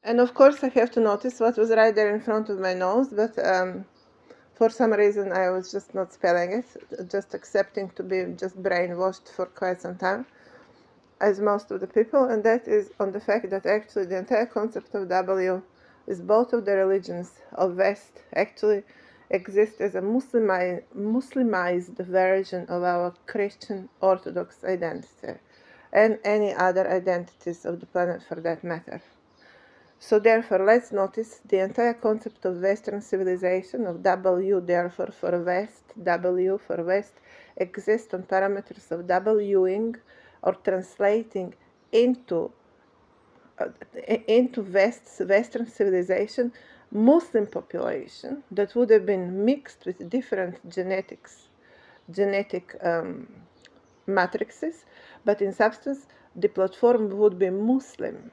And of course, I have to notice what was right there in front of my nose, but for some reason, I was just not spelling it, just accepting to be just brainwashed for quite some time, as most of the people, and that is on the fact that actually the entire concept of W is both of the religions of West actually exist as a Muslimized version of our Christian Orthodox identity and any other identities of the planet for that matter. So therefore, let's notice the entire concept of Western civilization, of W, therefore, for West, W for West, exists on parameters of Wing or translating into Western civilization, Muslim population that would have been mixed with different genetic matrices, but in substance, the platform would be Muslim.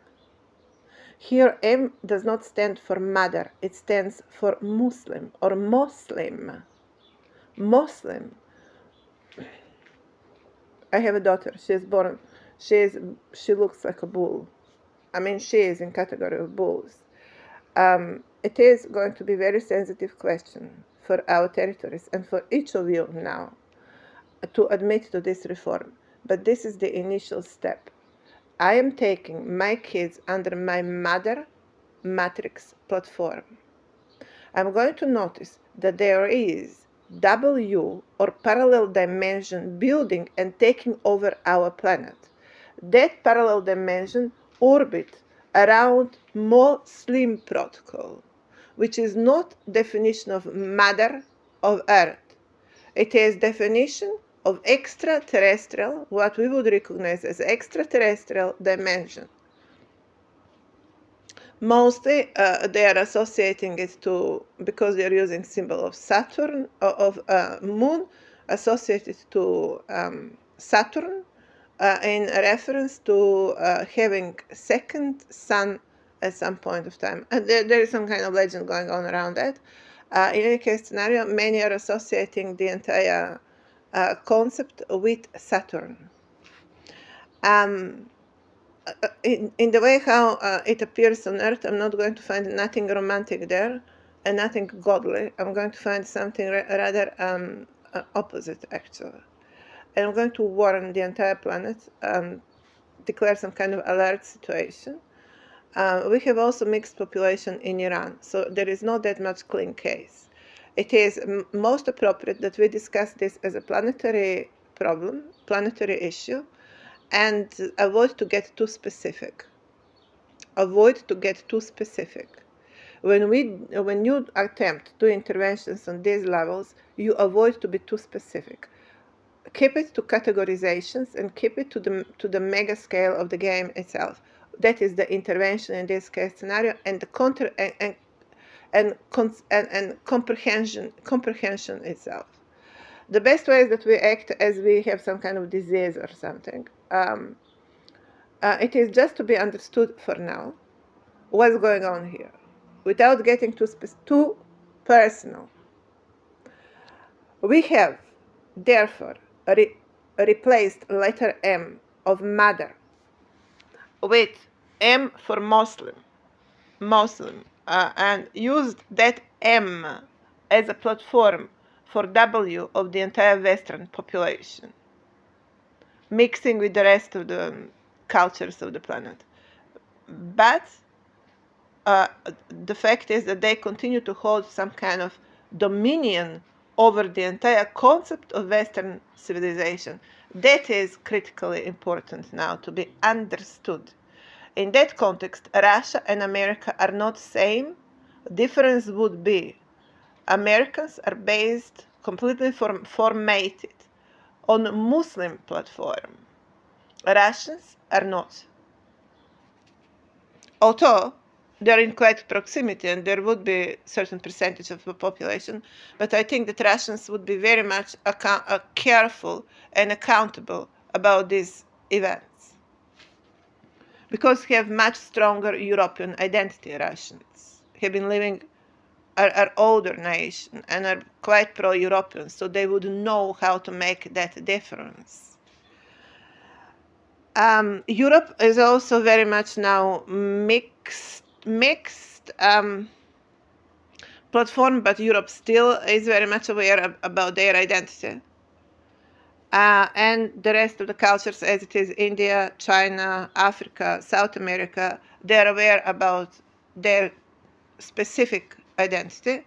Here, M does not stand for mother, it stands for Muslim or Muslim. Muslim. I have a daughter. She looks like a bull. I mean, she is in category of bulls. It is going to be a very sensitive question for our territories and for each of you now to admit to this reform. But this is the initial step. I am taking my kids under my mother matrix platform. I'm going to notice that there is W or parallel dimension building and taking over our planet. That parallel dimension orbit around Muslim protocol, which is not definition of mother of Earth. It is definition of extraterrestrial, what we would recognize as extraterrestrial dimension. Mostly they are associating it to, because they are using symbol of Saturn, of moon, associated to Saturn in reference to having second sun at some point of time. And there is some kind of legend going on around that. In any case scenario, many are associating the entire concept with Saturn. In the way how it appears on Earth, I'm not going to find nothing romantic there and nothing godly. I'm going to find something rather opposite, actually. And I'm going to warn the entire planet, declare some kind of alert situation. We have also mixed population in Iran, so there is not that much clean case. It is most appropriate that we discuss this as a planetary problem, planetary issue, and avoid to get too specific. Avoid to get too specific. When you attempt to do interventions on these levels, you avoid to be too specific. Keep it to categorizations and keep it to the mega scale of the game itself. That is the intervention in this case scenario, and the comprehension itself. The best way is that we act as we have some kind of disease or something. It is just to be understood for now what's going on here, without getting too personal. We have, therefore, replaced letter M of mother with M for Muslim, and used that M as a platform for W of the entire Western population, mixing with the rest of the cultures of the planet. But the fact is that they continue to hold some kind of dominion over the entire concept of Western civilization. That is critically important now to be understood. In that context, Russia and America are not same. Difference would be Americans are based, completely formatted on a Muslim platform. Russians are not. Although they're in quite proximity and there would be a certain percentage of the population, but I think that Russians would be very much careful and accountable about these events, because they have much stronger European identity. Russians have been living, are older nation and are quite pro-European, so they would know how to make that difference. Europe is also very much now mixed mixed platform, but Europe still is very much aware about their identity. And the rest of the cultures, as it is India, China, Africa, South America, they're aware about their specific identity.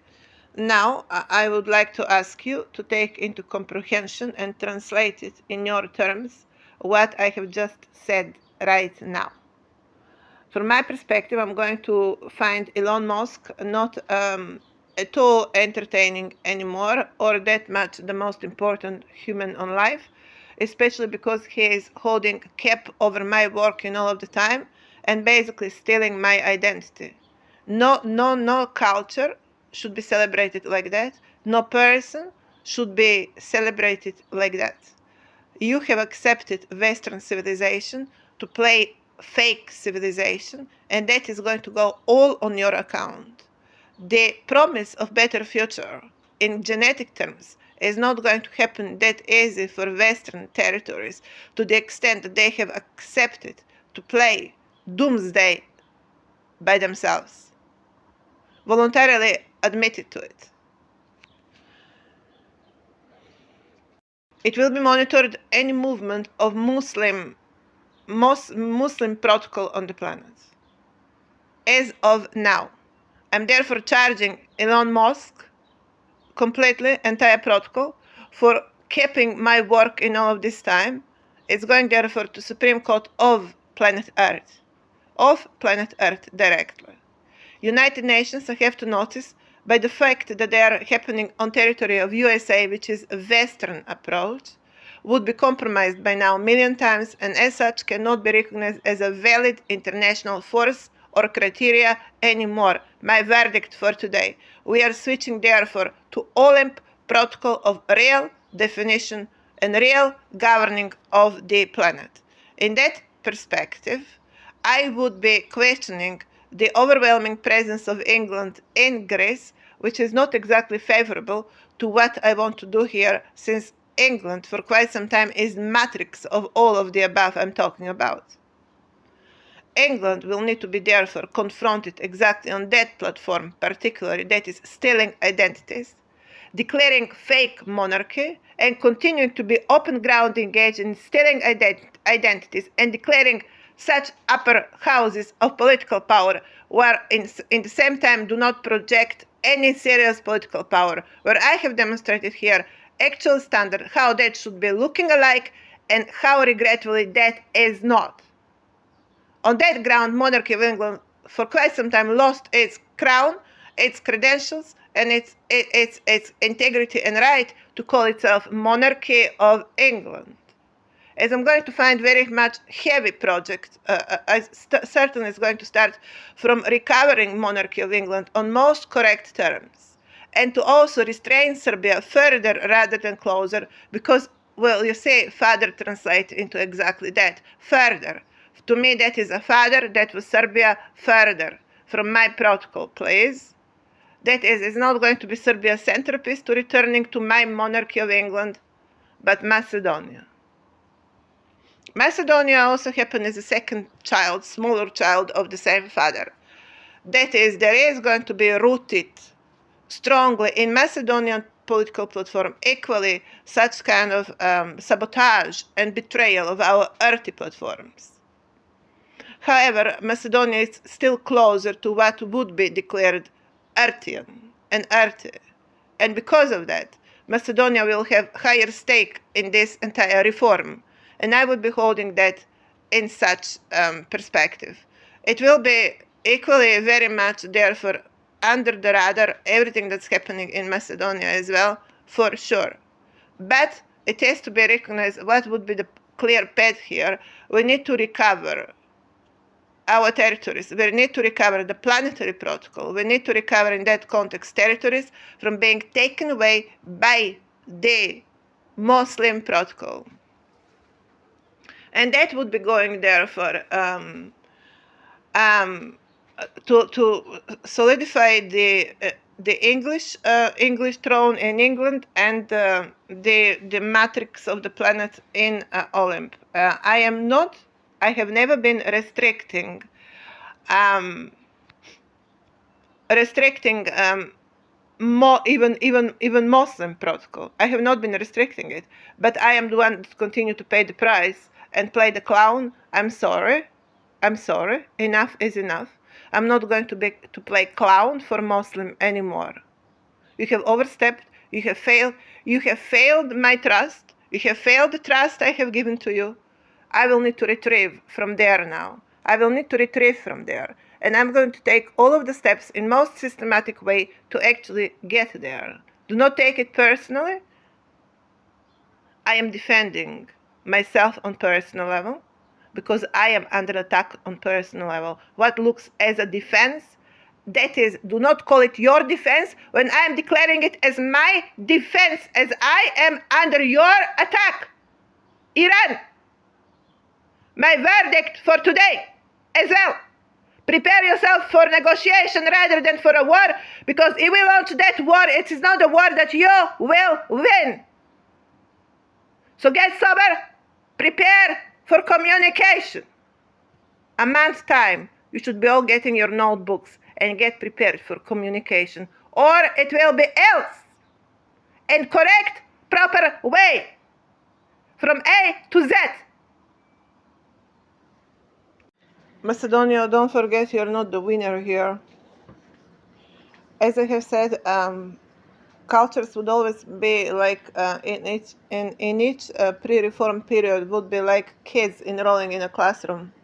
Now, I would like to ask you to take into comprehension and translate it in your terms what I have just said right now. From my perspective, I'm going to find Elon Musk not at all entertaining anymore or that much the most important human on life, especially because he is holding cap over my work all of the time and basically stealing my identity. No culture should be celebrated like that. No person should be celebrated like that. You have accepted Western civilization to play fake civilization, and that is going to go all on your account. The promise of better future in genetic terms is not going to happen that easy for Western territories to the extent that they have accepted to play doomsday by themselves, voluntarily admitted to it. It will be monitored any movement of Muslim protocol on the planet. As of now, I'm therefore charging Elon Musk completely entire protocol for keeping my work in all of this time. It's going therefore to Supreme Court of planet Earth directly. United Nations, I have to notice, by the fact that they are happening on territory of USA, which is a Western approach, would be compromised by now a million times and as such cannot be recognized as a valid international force or criteria anymore. My verdict for today. We are switching therefore to Olymp protocol of real definition and real governing of the planet. In that perspective, I would be questioning the overwhelming presence of England in Greece, which is not exactly favorable to what I want to do here, since England for quite some time is matrix of all of the above I'm talking about. England will need to be therefore confronted exactly on that platform, particularly that is stealing identities, declaring fake monarchy, and continuing to be open ground engaged in stealing identities and declaring such upper houses of political power where in the same time do not project any serious political power, where I have demonstrated here actual standard how that should be looking alike and how regretfully that is not. On that ground, monarchy of England for quite some time lost its crown, its credentials, and its integrity and right to call itself monarchy of England. As I'm going to find very much heavy project, certainly is going to start from recovering monarchy of England on most correct terms, and to also restrain Serbia further rather than closer, because, well, you say further translate into exactly that, further. To me, that is a further, that was Serbia further from my protocol, please. That is not going to be Serbia's centerpiece to returning to my monarchy of England, but Macedonia. Macedonia also happened as a second child, smaller child of the same father. That is, there is going to be rooted strongly in Macedonian political platform equally such kind of sabotage and betrayal of our earthy platforms. However, Macedonia is still closer to what would be declared earthian and earthy. And because of that, Macedonia will have higher stake in this entire reform. And I would be holding that in such perspective. It will be equally very much, therefore, under the radar, everything that's happening in Macedonia as well, for sure. But it has to be recognized what would be the clear path here. We need to recover our territories. We need to recover the planetary protocol. We need to recover in that context territories from being taken away by the Muslim protocol. And that would be going therefore to solidify the English throne in England and the matrix of the planet in Olymp. I have never been restricting restricting even Muslim protocol. I have not been restricting it, but I am the one that continue to pay the price and play the clown. I'm sorry. Enough is enough. I'm not going to play clown for Muslim anymore. You have overstepped. You have failed. You have failed my trust. You have failed the trust I have given to you. I will need to retrieve from there now. I will need to retrieve from there. And I'm going to take all of the steps in most systematic way to actually get there. Do not take it personally. I am defending myself on personal level because I am under attack on personal level. What looks as a defense, that is, do not call it your defense when I am declaring it as my defense, as I am under your attack. Iran, my verdict for today as well. Prepare yourself for negotiation rather than for a war, because if we launch that war, it is not a war that you will win. So get sober, prepare for communication. A month's time, you should be all getting your notebooks and get prepared for communication, or it will be else. And correct, proper way, from A to Z. Macedonia, don't forget you're not the winner here. As I have said, cultures would always be like in each pre-reform period would be like kids enrolling in a classroom.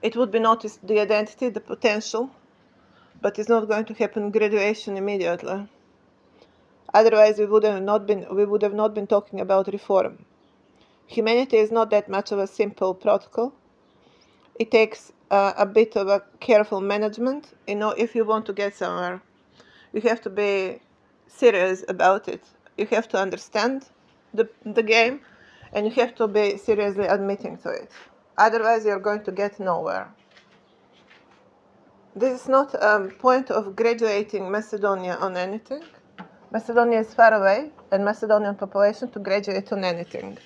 It would be noticed the identity, the potential, but it's not going to happen graduation immediately. Otherwise, we would have not been talking about reform. Humanity is not that much of a simple protocol. It takes a bit of a careful management. If you want to get somewhere, you have to be serious about it. You have to understand the game, and you have to be seriously admitting to it. Otherwise, you're going to get nowhere. This is not a point of graduating Macedonia on anything. Macedonia is far away, and Macedonian population to graduate on anything.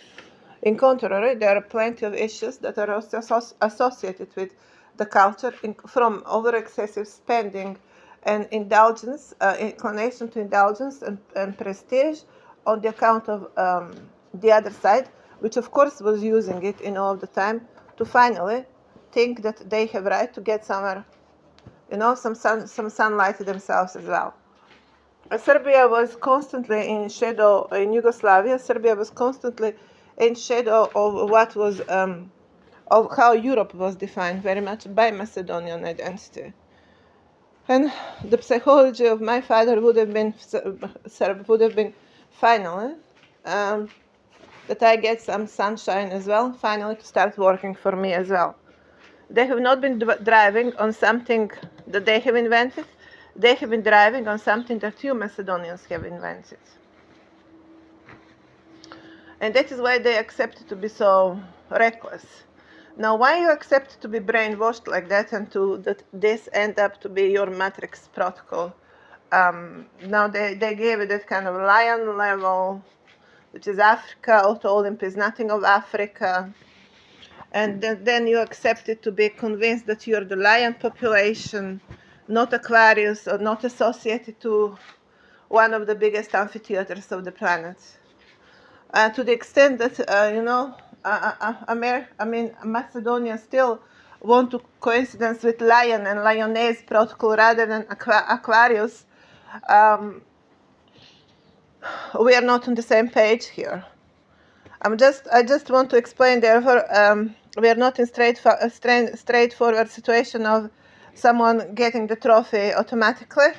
In contrary, there are plenty of issues that are also associated with the culture, from over-excessive spending and indulgence, inclination to indulgence and prestige on the account of the other side, which of course was using it in all of the time to finally think that they have right to get somewhere, some sunlight to themselves as well. Serbia was constantly in shadow in Yugoslavia. Serbia was constantly in shadow of what was of how Europe was defined very much by Macedonian identity. And the psychology of my father would have been finally that I get some sunshine as well, finally to start working for me as well. They have not been driving on something that they have invented. They have been driving on something that you Macedonians have invented. And that is why they accepted to be so reckless. Now, why you accept to be brainwashed like that and that this end up to be your matrix protocol? Now they gave it that kind of lion level, which is Africa. Sound of Olymp is nothing of Africa. And then you accept it to be convinced that you're the lion population, not Aquarius, or not associated to one of the biggest amphitheaters of the planet. To the extent that, Macedonia still want to coincidence with lion and lioness protocol rather than Aquarius. We are not on the same page here. I just want to explain, therefore, we are not in straightforward situation of someone getting the trophy automatically.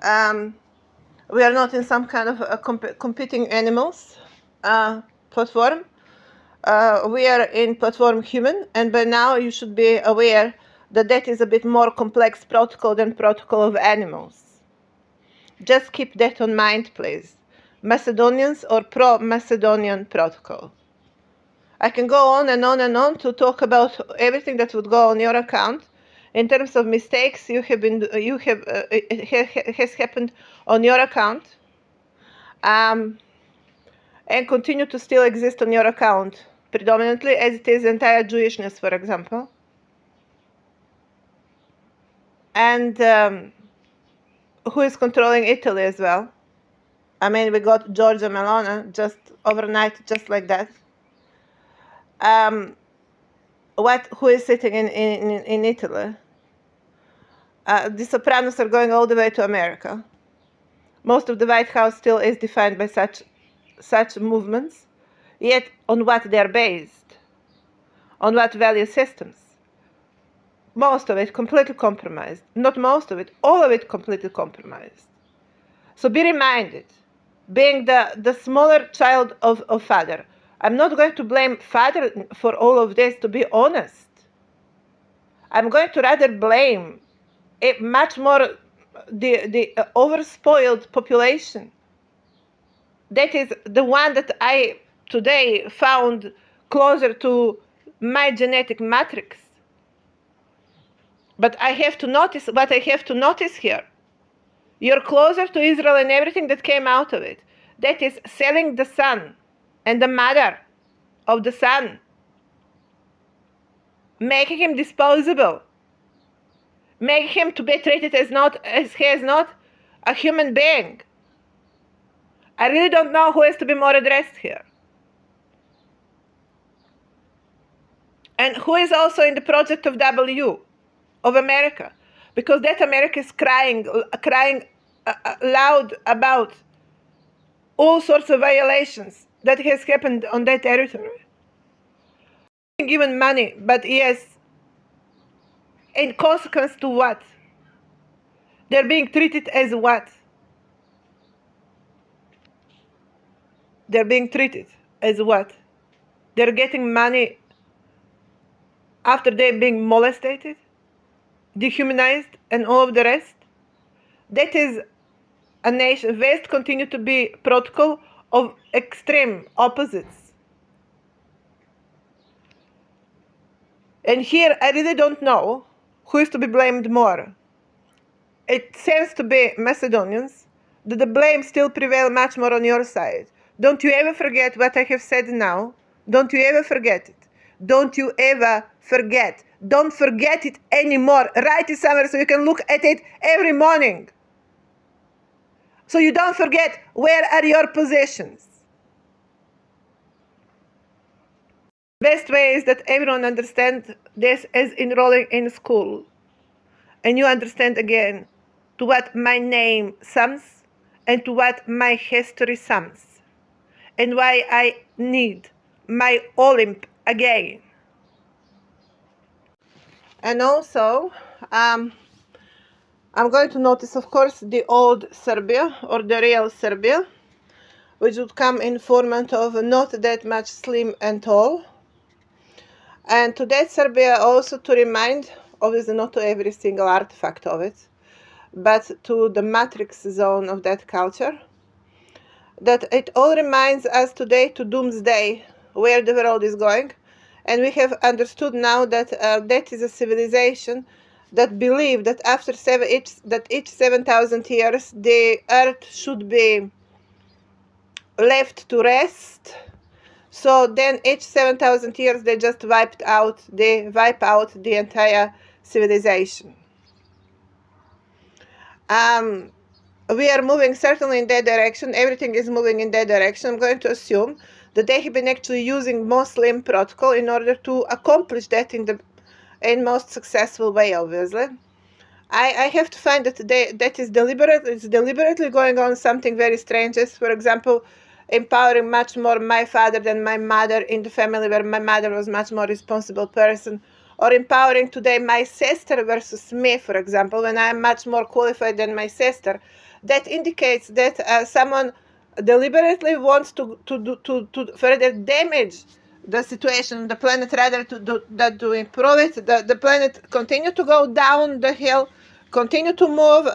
We are not in some kind of a competing animals platform. We are in platform human, and by now you should be aware that is a bit more complex protocol than protocol of animals. Just keep that in mind, please. Macedonians or pro-Macedonian protocol. I can go on and on and on to talk about everything that would go on your account in terms of mistakes has happened on your account, and continue to still exist on your account, predominantly as it is entire Jewishness, for example. And who is controlling Italy as well? I mean, we got Giorgia Meloni just overnight, just like that. Who is sitting in Italy? The Sopranos are going all the way to America. Most of the White House still is defined by such movements, yet on what they're based, on what value systems. Most of it completely compromised. Not most of it, all of it completely compromised. So be reminded, being the smaller child of father, I'm not going to blame father for all of this, to be honest. I'm going to rather blame much more the overspoiled population. That is the one that I today found closer to my genetic matrix. But I have to notice what I have to notice here. You're closer to Israel and everything that came out of it. That is selling the son and the mother of the son, making him disposable, making him to be treated as he is not a human being. I really don't know who has to be more addressed here. And who is also in the project of W, of America, because that America is crying loud about all sorts of violations that has happened on that territory. Given money, but yes, in consequence to what? They're being treated as what? They're being treated as what? They're getting money after they're being molested, dehumanized, and all of the rest. That is a nation. West continue to be protocol of extreme opposites. And here I really don't know who is to be blamed more. It seems to be Macedonians, that the blame still prevail much more on your side. Don't you ever forget what I have said now. Don't you ever forget it. Don't you ever forget. Don't forget it anymore. Write it somewhere so you can look at it every morning. So you don't forget where are your positions. Best way is that everyone understands this as enrolling in school. And you understand again to what my name sums and to what my history sums. And why I need my Olymp again. And also, I'm going to notice, of course, the old Serbia, or the real Serbia, which would come in format of not that much slim and tall. And to that Serbia also to remind, obviously not to every single artifact of it, but to the matrix zone of that culture, that it all reminds us today to doomsday, where the world is going. And we have understood now that that is a civilization that believe that after each 7,000 years the earth should be left to rest. So then each 7,000 years they just wipe out the entire civilization. We are moving certainly in that direction. Everything is moving in that direction. I'm going to assume that they have been actually using Muslim protocol in order to accomplish that in most successful way, obviously. I have to find that that is deliberately going on something very strange, as for example, empowering much more my father than my mother in the family where my mother was much more responsible person, or empowering today my sister versus me, for example, when I am much more qualified than my sister. That indicates that someone deliberately wants to further damage the situation on the planet rather to improve it. The planet continue to go down the hill, continue to move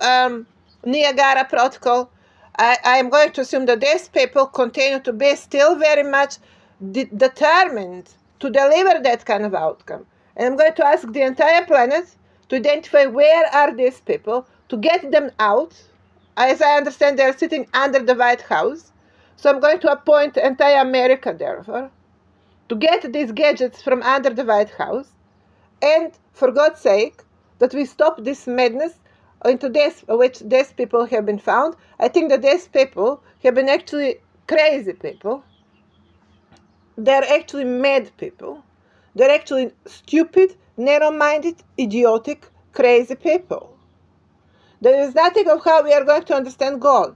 Niagara protocol. I am going to assume that these people continue to be still very much determined to deliver that kind of outcome. And I'm going to ask the entire planet to identify where are these people, to get them out. As I understand, they're sitting under the White House. So I'm going to appoint entire America, therefore, to get these gadgets from under the White House. And for God's sake, that we stop this madness into this, which these people have been found. I think that these people have been actually crazy people. They're actually mad people. They're actually stupid, narrow-minded, idiotic, crazy people. There is nothing of how we are going to understand God.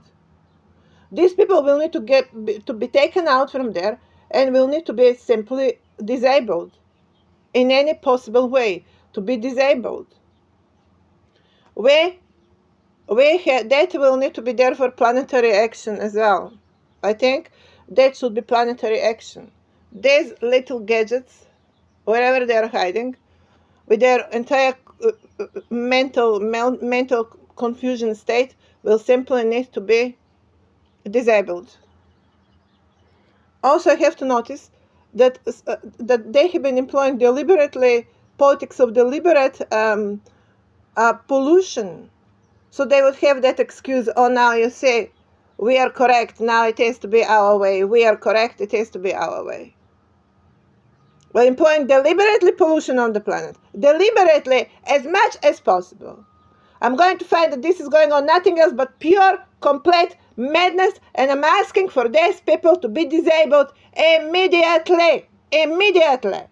These people will need to be taken out from there and will need to be simply disabled in any possible way, to be disabled. That will need to be there for planetary action as well. I think that should be planetary action. These little gadgets, wherever they are hiding, with their entire mental confusion state, will simply need to be disabled. Also, I have to notice that they have been employing deliberately politics of deliberate pollution. So they would have that excuse, oh, now you say, we are correct, now it has to be our way. We are correct, it has to be our way. We're employing deliberately pollution on the planet. Deliberately, as much as possible. I'm going to find that this is going on nothing else but pure, complete madness, and I'm asking for these people to be disabled immediately. Immediately.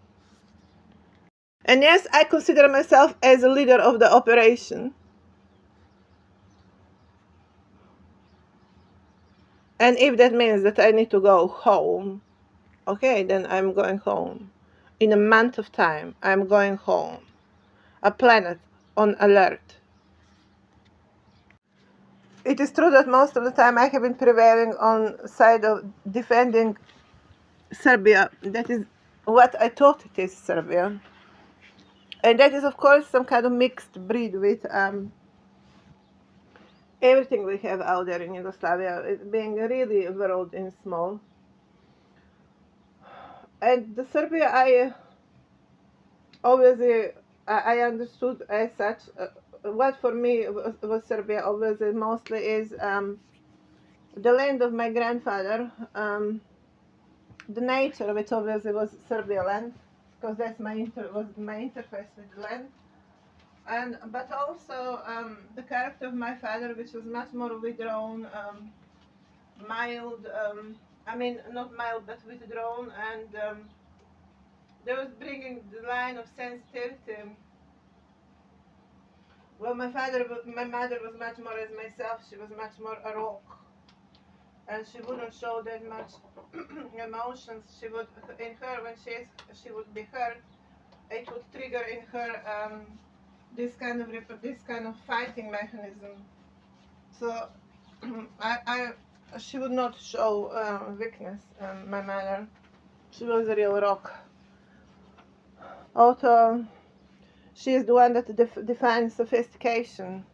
And yes, I consider myself as a leader of the operation. And if that means that I need to go home, okay, then I'm going home. In a month of time, I'm going home. A planet on alert. It is true that most of the time I have been prevailing on the side of defending Serbia. That is what I thought it is, Serbia. And that is, of course, some kind of mixed breed with everything we have out there in Yugoslavia, it being really world in small. And the Serbia, obviously, I understood as such. What for me was Serbia, obviously, mostly is the land of my grandfather. The nature of it obviously was Serbia land, because that's was my interface with the land. But also the character of my father, which was much more withdrawn, mild. I mean, not mild, but withdrawn, and there was bringing the line of sensitivity. Well, my mother was much more as myself. She was much more a rock, and she wouldn't show that much emotions. She would, in her, when she would be hurt, it would trigger in her this kind of fighting mechanism. So, she would not show weakness. My mother, she was a real rock. Also, she is the one that defines sophistication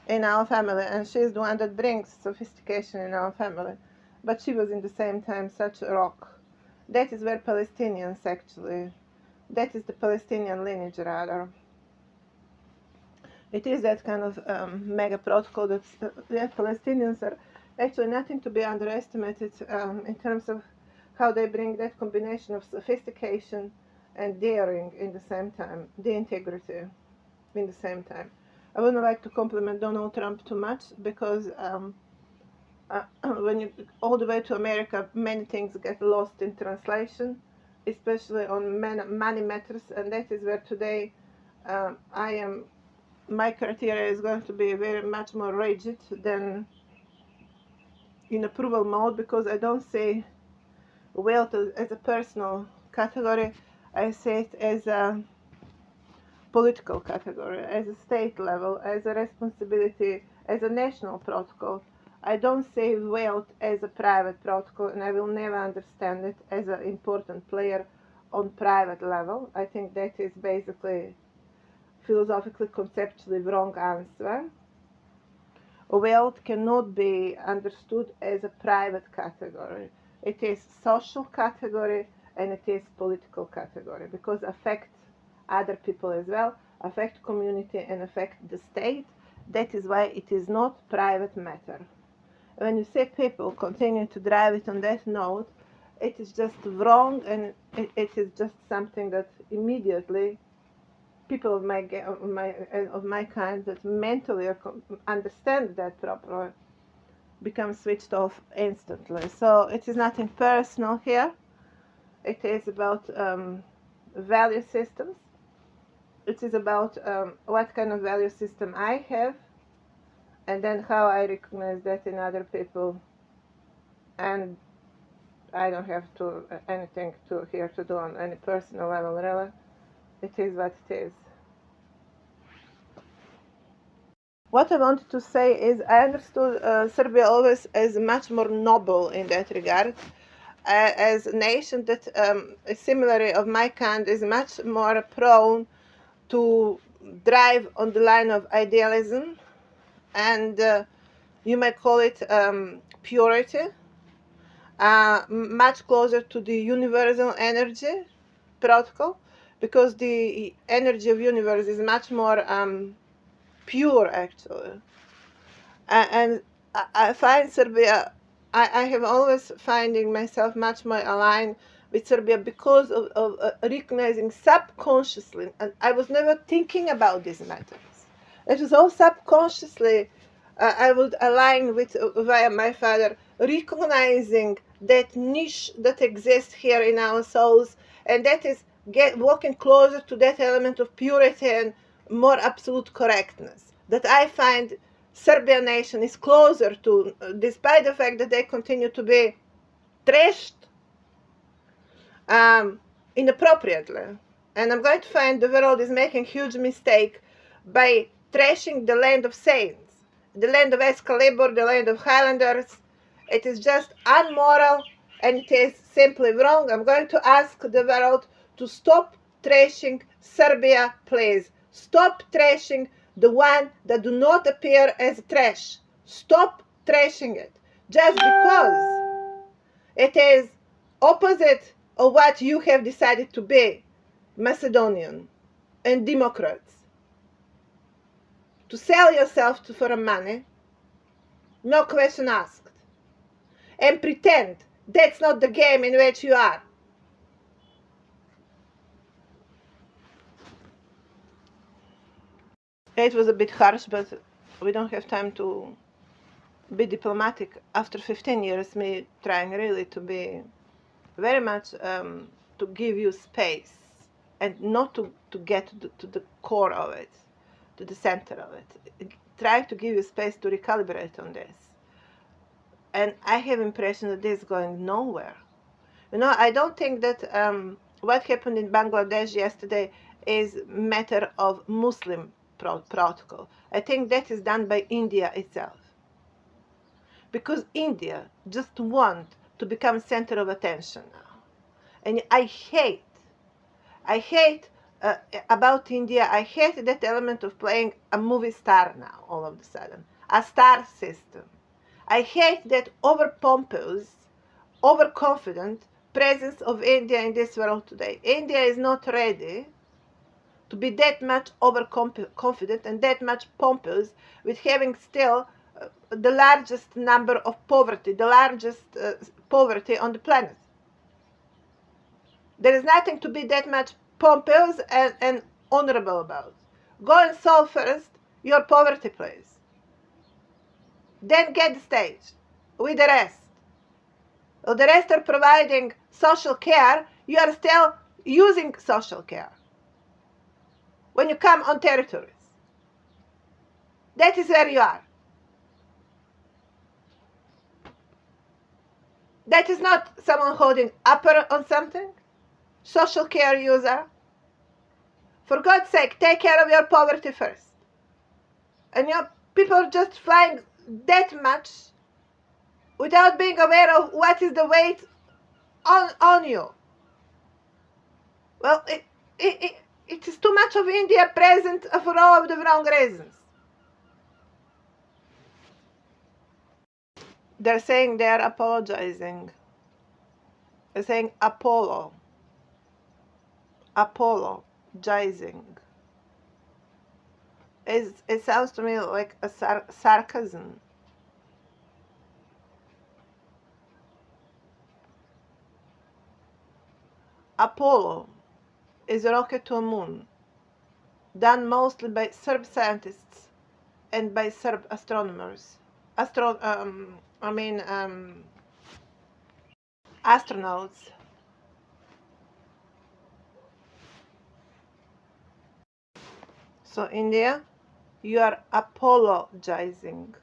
in our family, and she is the one that brings sophistication in our family. But she was in the same time such a rock. That is where Palestinians actually, that is the Palestinian lineage rather. It is that kind of mega protocol that Palestinians are actually nothing to be underestimated in terms of how they bring that combination of sophistication and daring in the same time, the integrity in the same time. I wouldn't like to compliment Donald Trump too much because when you all the way to America, many things get lost in translation, especially on money matters, and that is where today my criteria is going to be very much more rigid than in approval mode, because I don't see wealth as a personal category. I see it as a political category, as a state level, as a responsibility, as a national protocol. I don't see wealth as a private protocol, and I will never understand it as an important player on private level. I think that is basically philosophically, conceptually wrong answer. Wealth cannot be understood as a private category. It is social category and it is political category, because it affects other people as well, affect community and affect the state. That is why it is not private matter. When you see people continue to drive it on that note, it is just wrong, and it is just something that immediately people of my kind that mentally understand that properly become switched off instantly. So it is nothing personal here. It is about value systems. It is about what kind of value system I have, and then how I recognize that in other people. And I don't have to anything to here to do on any personal level, really. It is what it is. What I wanted to say is I understood Serbia always as much more noble in that regard, as a nation that, similarly of my kind, is much more prone to drive on the line of idealism, and you might call it purity, much closer to the universal energy protocol, because the energy of universe is much more pure, actually. And I find Serbia, I have always finding myself much more aligned with Serbia because of recognizing subconsciously, and I was never thinking about these matters. It was all subconsciously. I would align with via my father, recognizing that niche that exists here in our souls, and that is walking closer to that element of purity and more absolute correctness that I find Serbian nation is closer to, despite the fact that they continue to be trashed inappropriately. And I'm going to find the world is making huge mistake by trashing the land of saints, the land of Excalibur, the land of Highlanders. It is just unmoral and it is simply wrong. I'm going to ask the world to stop trashing Serbia, please. Stop trashing the one that do not appear as trash. Stop trashing it. Just because it is opposite of what you have decided to be, Macedonian and Democrats. To sell yourself for money, no question asked, and pretend that's not the game in which you are. It was a bit harsh, but we don't have time to be diplomatic. After 15 years, me trying really to be very much to give you space and not to get to the core of it, to the center of it. Try to give you space to recalibrate on this. And I have impression that this is going nowhere. I don't think that what happened in Bangladesh yesterday is matter of Muslim protocol. I think that is done by India itself. Because India just want to become center of attention now. And I hate about India, I hate that element of playing a movie star now, all of a sudden. A star system. I hate that over-pompous, overconfident presence of India in this world today. India is not ready to be that much overconfident and that much pompous with having still the largest number of poverty, the largest poverty on the planet. There is nothing to be that much pompous and honorable about. Go and solve first your poverty, please. Then get the stage with the rest. Well, the rest are providing social care. You are still using social care when you come on territories. That is where you are. That is not someone holding upper on something. Social care user. For God's sake, take care of your poverty first. And people are just flying that much without being aware of what is the weight on you. Well, it is too much of India present for all of the wrong reasons. They're saying they're apologizing. They're saying apologizing. It sounds to me like a sarcasm. Apollo is a rocket to a moon. done mostly by Serb scientists and by Serb astronomers. Astronauts. So India, you are apologizing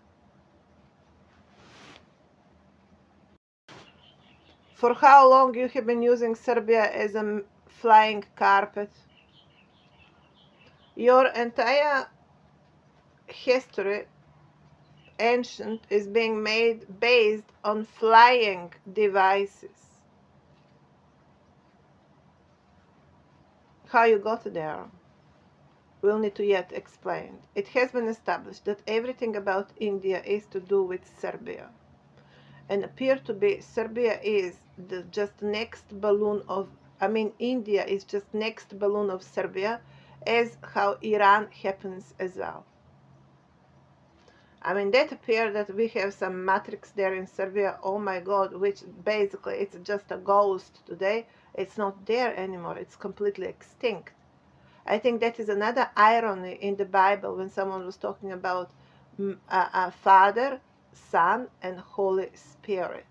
for how long you have been using Serbia as a flying carpet. Your entire history, ancient, is being made based on flying devices. How you got there will need to yet explain. It has been established that everything about India is to do with Serbia, and appear to be Serbia is the just next balloon of, India is just next balloon of Serbia, as how Iran happens as well. That appear that we have some matrix there in Serbia, oh my god, which basically it's just a ghost today. It's not there anymore, it's completely extinct. I think that is another irony in the Bible when someone was talking about Father, Son, and Holy Spirit.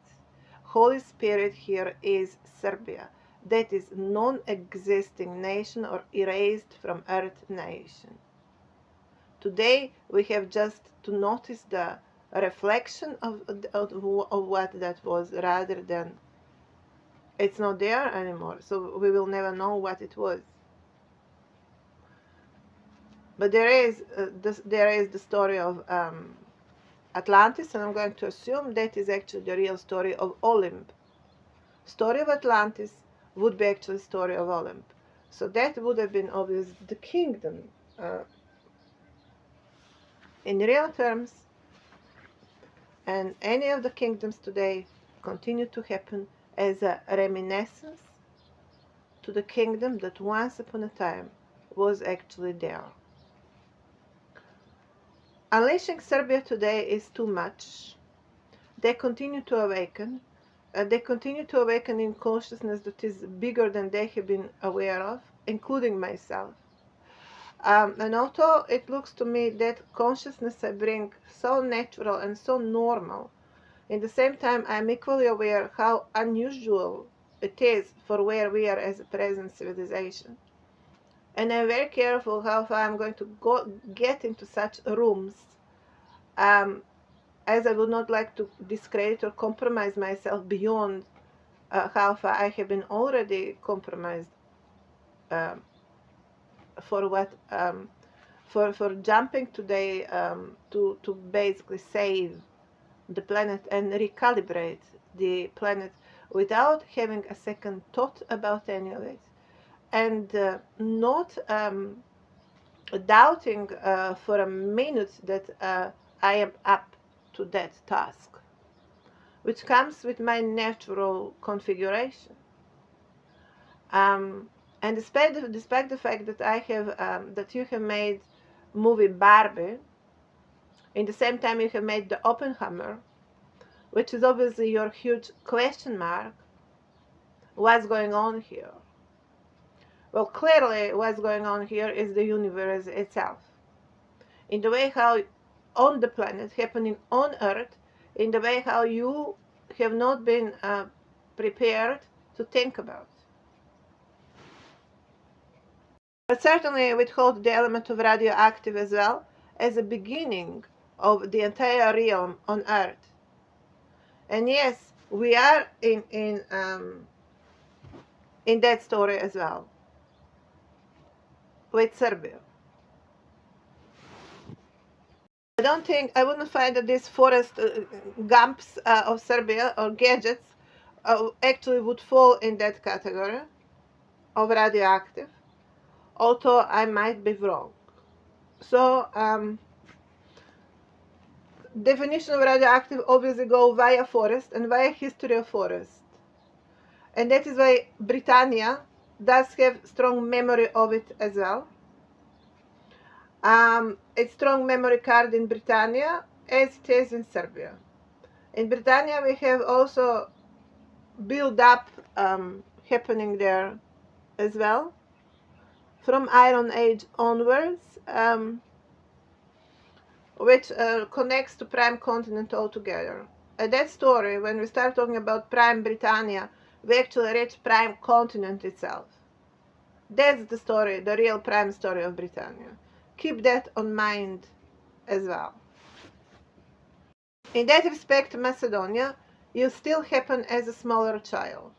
Holy Spirit here is Serbia. That is non-existing nation or erased from earth nation. Today we have just to notice the reflection of what that was, rather than it's not there anymore, so we will never know what it was. But there is the story of Atlantis, and I'm going to assume that is actually the real story of Olymp. Story of Atlantis would be actually story of Olymp. So that would have been obviously the kingdom in real terms, and any of the kingdoms today continue to happen as a reminiscence to the kingdom that once upon a time was actually there. Unleashing Serbia today is too much. They continue to awaken. They continue to awaken in consciousness that is bigger than they have been aware of, including myself. And although it looks to me that consciousness I bring so natural and so normal, in the same time I'm equally aware how unusual it is for where we are as a present civilization. And I'm very careful how far I'm going to get into such rooms, as I would not like to discredit or compromise myself beyond how far I have been already compromised for what for jumping today to basically save the planet and recalibrate the planet without having a second thought about any of it, and not doubting for a minute that I am up to that task, which comes with my natural configuration. And despite the fact that I have that you have made movie Barbie, in the same time you have made the Oppenheimer, which is obviously your huge question mark. What's going on here? Well, clearly what's going on here is the universe itself. In the way how on the planet, happening on Earth, in the way how you have not been prepared to think about. But certainly withhold the element of radioactive as well as a beginning of the entire realm on Earth. And yes, we are in that story as well with Serbia. I wouldn't find that these forest gumps of Serbia or gadgets actually would fall in that category of radioactive, although I might be wrong. So definition of radioactive obviously go via forest and via history of forest, and that is why Britannia does have strong memory of it as well. It's strong memory card in Britannia as it is in Serbia. In Britannia we have also build up happening there as well from Iron Age onwards, which connects to Prime Continent altogether. At that story, when we start talking about Prime Britannia, we actually reach Prime Continent itself. That's the story, the real prime story of Britannia. Keep that on mind as well. In that respect, Macedonia, you still happen as a smaller child.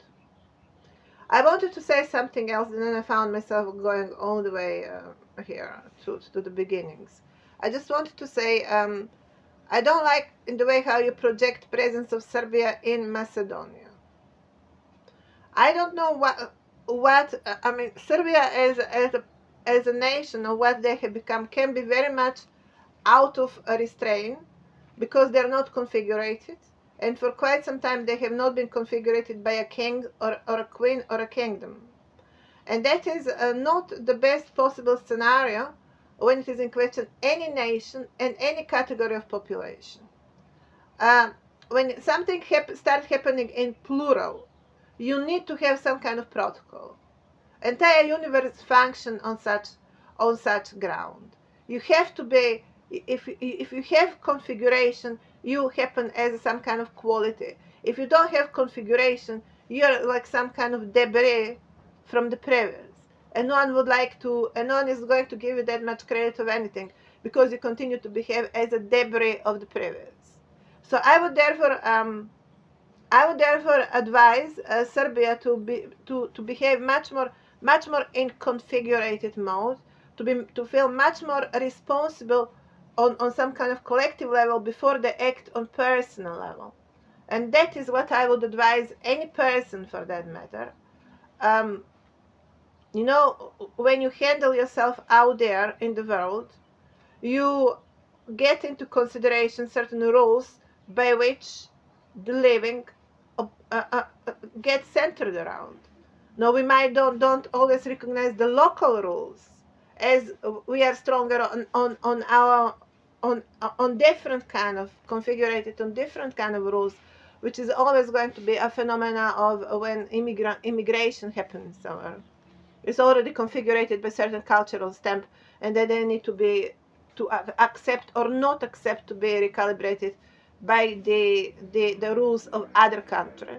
I wanted to say something else, and then I found myself going all the way here to the beginnings. I just wanted to say I don't like in the way how you project presence of Serbia in Macedonia. I don't know what I mean. Serbia as a nation or what they have become can be very much out of a restraint because they're not configurated, and for quite some time they have not been configurated by a king or a queen or a kingdom, and that is not the best possible scenario when it is in question any nation and any category of population. When something starts happening in plural, you need to have some kind of protocol. Entire universe function on such ground. You have to be, if you have configuration, you happen as some kind of quality. If you don't have configuration, you're like some kind of debris from the previous. And no one is going to give you that much credit of anything because you continue to behave as a debris of the previous. So I would therefore advise Serbia to behave much more in configurated mode, to feel much more responsible on some kind of collective level before they act on personal level, and that is what I would advise any person for that matter. You know, when you handle yourself out there in the world, you get into consideration certain rules by which the living gets centered around. Now we might don't always recognize the local rules, as we are stronger on our on different kind of configured on different kind of rules, which is always going to be a phenomena of when immigration happens somewhere. It's already configured by certain cultural stamp, and then they need to be to accept or not accept to be recalibrated by the rules of other country,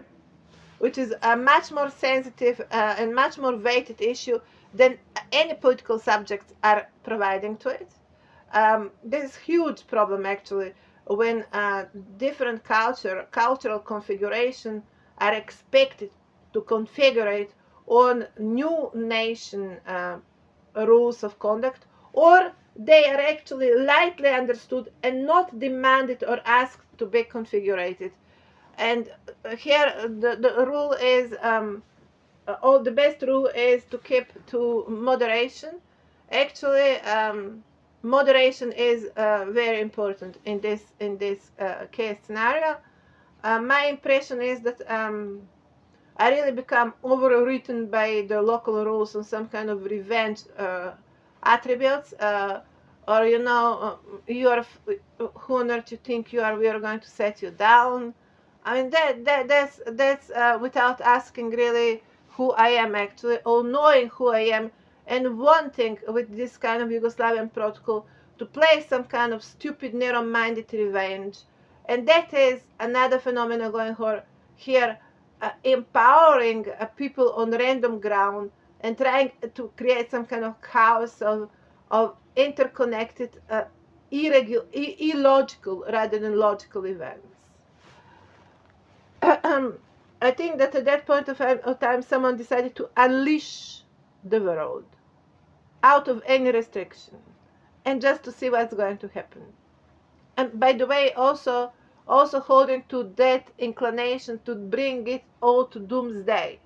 which is a much more sensitive and much more weighted issue than any political subjects are providing to it. There's huge problem actually when different cultural configuration are expected to configure on new nation rules of conduct, or they are actually lightly understood and not demanded or asked to be configured. And here the rule is the best rule is to keep to moderation. Actually, moderation is very important in this case scenario. My impression is that I really become overwritten by the local rules and some kind of revenge attributes, or you are who on earth you think you are. We are going to set you down. I mean that's without asking really who I am actually, or knowing who I am, and wanting with this kind of Yugoslavian protocol to play some kind of stupid narrow-minded revenge, and that is another phenomenon going on here, empowering people on random ground and trying to create some kind of chaos of interconnected, illogical rather than logical events. I think that at that point of time, someone decided to unleash the world out of any restriction, and just to see what's going to happen. And by the way, also holding to that inclination to bring it all to doomsday.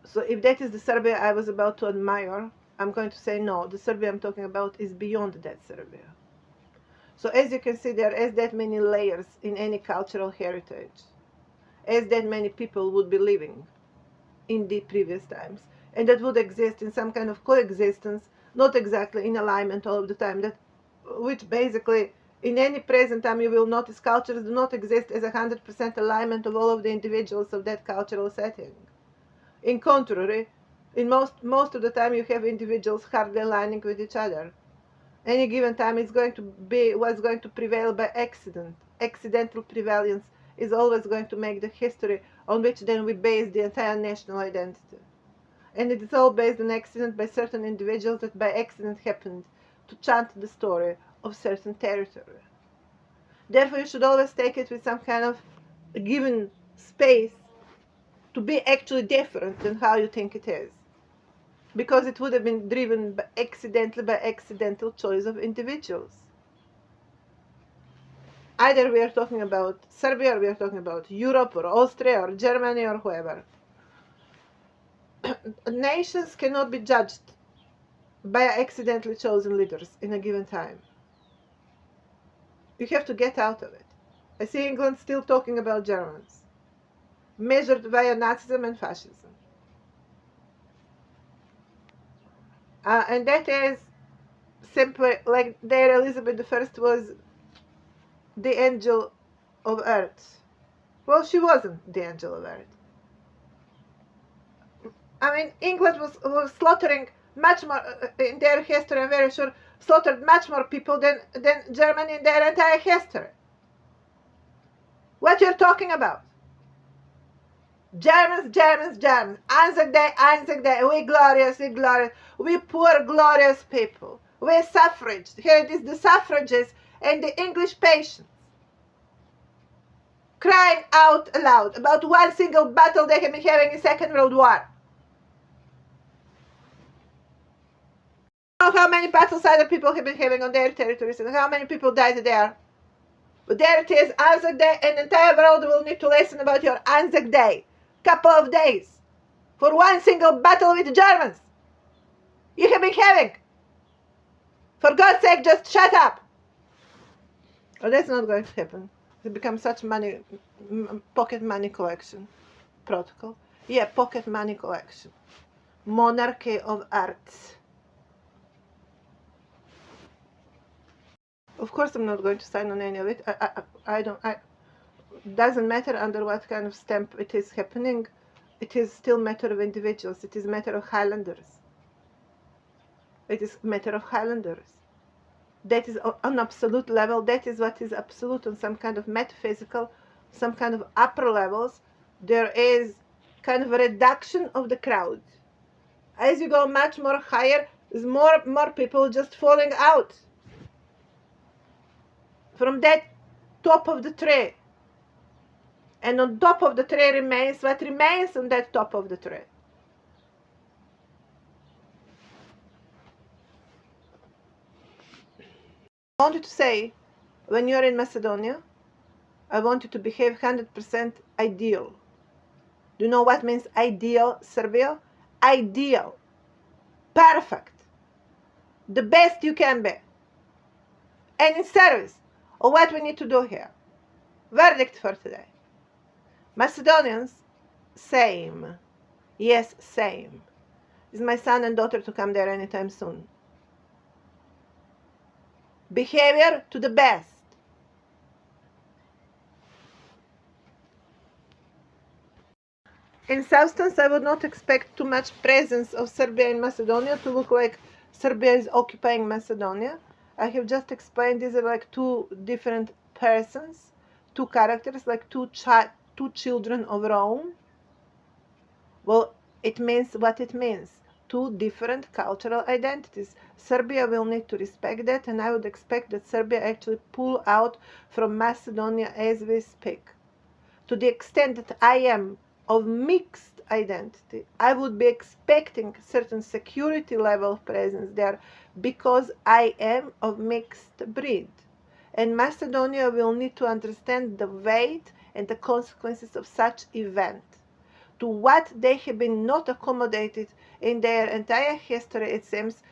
So if that is the Serbia I was about to admire, I'm going to say no. The Serbia I'm talking about is beyond that Serbia. So as you can see, there is that many layers in any cultural heritage, as that many people would be living in the previous times, and that would exist in some kind of coexistence, not exactly in alignment all of the time, that which basically In any present time, you will notice cultures do not exist as 100% alignment of all of the individuals of that cultural setting. In contrary, in most of the time, you have individuals hardly aligning with each other. Any given time is going to be what's going to prevail by accident. Accidental prevalence is always going to make the history on which then we base the entire national identity. And it is all based on accident by certain individuals that by accident happened to chant the story of certain territory. Therefore, you should always take it with some kind of given space to be actually different than how you think it is. Because it would have been driven by accidental choice of individuals. Either we are talking about Serbia, or we are talking about Europe, or Austria, or Germany, or whoever. Nations cannot be judged by accidentally chosen leaders in a given time. You have to get out of it. I see England still talking about Germans, measured via Nazism and fascism. And that is simply like their Elizabeth I was the angel of earth. Well, she wasn't the angel of earth. I mean, England was slaughtering much more, in their history, I'm very sure, slaughtered much more people than Germany in their entire history. What you're talking about? Germans, Germans, Germans. Anzac Day, we glorious, we poor glorious people. We suffrage. Here it is, the suffragists and the English patients crying out aloud about one single battle they have been having in Second World War. How many battles other people have been having on their territories and how many people died there. But there it is, Anzac Day, and the entire world will need to listen about your Anzac Day. Couple of days for one single battle with the Germans you have been having. For God's sake, just shut up. Oh, that's not going to happen. It becomes such money, pocket money collection protocol. Yeah, pocket money collection. Monarchy of arts. Of course, I'm not going to sign on any of it. I don't. Doesn't matter under what kind of stamp it is happening. It is still a matter of individuals. It is a matter of Highlanders. It is a matter of Highlanders. That is on absolute level. That is what is absolute on some kind of metaphysical, some kind of upper levels. There is kind of a reduction of the crowd. As you go much more higher, there's more people just falling out from that top of the tree. And on top of the tree remains what remains on that top of the tree. I wanted to say, when you're in Macedonia, I want you to behave 100% ideal. Do you know what means ideal, Serbia? Ideal. Perfect. The best you can be. And in service of what we need to do here. Verdict for today. Macedonians, same. Yes, same. Is my son and daughter to come there anytime soon? Behavior to the best. In substance, I would not expect too much presence of Serbia in Macedonia to look like Serbia is occupying Macedonia. I have just explained these are like two different persons, two characters, like two children of Rome. Well, it means what it means. Two different cultural identities. Serbia will need to respect that, and I would expect that Serbia actually pull out from Macedonia as we speak. To the extent that I am of mixed identity, I would be expecting certain security level of presence there because I am of mixed breed. And Macedonia will need to understand the weight and the consequences of such event. To what they have been not accommodated in their entire history, it seems,